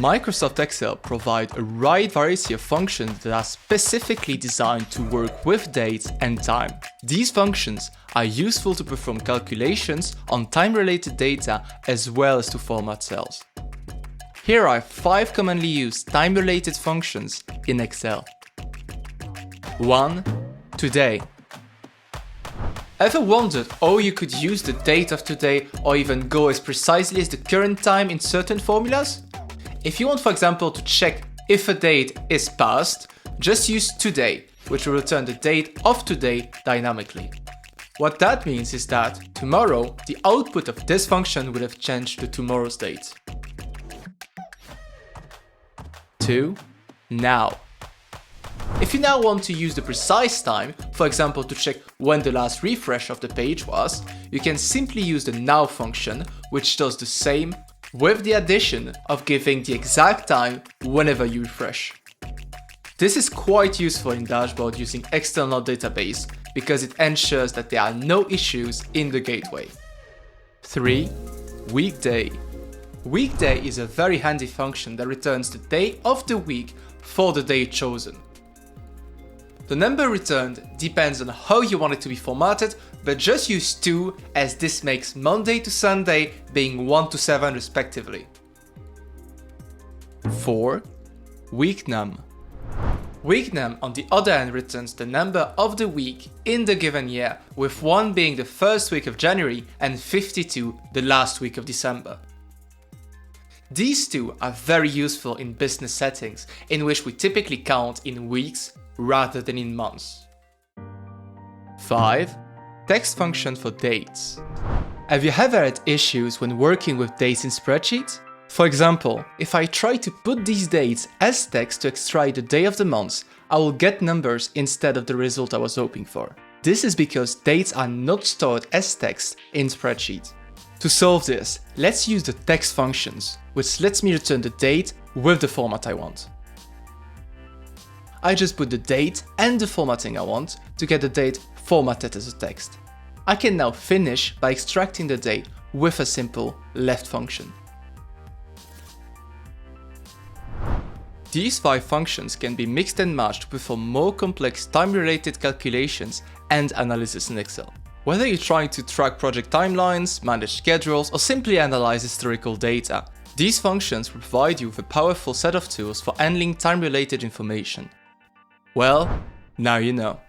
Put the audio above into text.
Microsoft Excel provides a wide variety of functions that are specifically designed to work with dates and time. These functions are useful to perform calculations on time-related data as well as to format cells. Here are 5 commonly used time-related functions in Excel. 1. Today. Ever wondered how you could use the date of today or even go as precisely as the current time in certain formulas? If you want, for example, to check if a date is past, just use today, which will return the date of today dynamically. What that means is that tomorrow, the output of this function will have changed to tomorrow's date. 2. Now. If you now want to use the precise time, for example to check when the last refresh of the page was, you can simply use the now function, which does the same with the addition of giving the exact time whenever you refresh. This is quite useful in dashboard using external database because it ensures that there are no issues in the gateway. 3. Weekday. Weekday is a very handy function that returns the day of the week for the day chosen. The number returned depends on how you want it to be formatted, but just use 2 as this makes Monday to Sunday being 1 to 7 respectively. 4. Weeknum. Weeknum on the other hand returns the number of the week in the given year, with 1 being the first week of January and 52 the last week of December. These two are very useful in business settings in which we typically count in weeks rather than in months. 5. Text function for dates. Have you ever had issues when working with dates in Spreadsheet? For example, if I try to put these dates as text to extract the day of the month, I will get numbers instead of the result I was hoping for. This is because dates are not stored as text in Spreadsheet. To solve this, let's use the text functions, which lets me return the date with the format I want. I just put the date and the formatting I want to get the date formatted as a text. I can now finish by extracting the date with a simple left function. These 5 functions can be mixed and matched to perform more complex time-related calculations and analysis in Excel. Whether you're trying to track project timelines, manage schedules, or simply analyze historical data, these functions provide you with a powerful set of tools for handling time-related information. Well, now you know.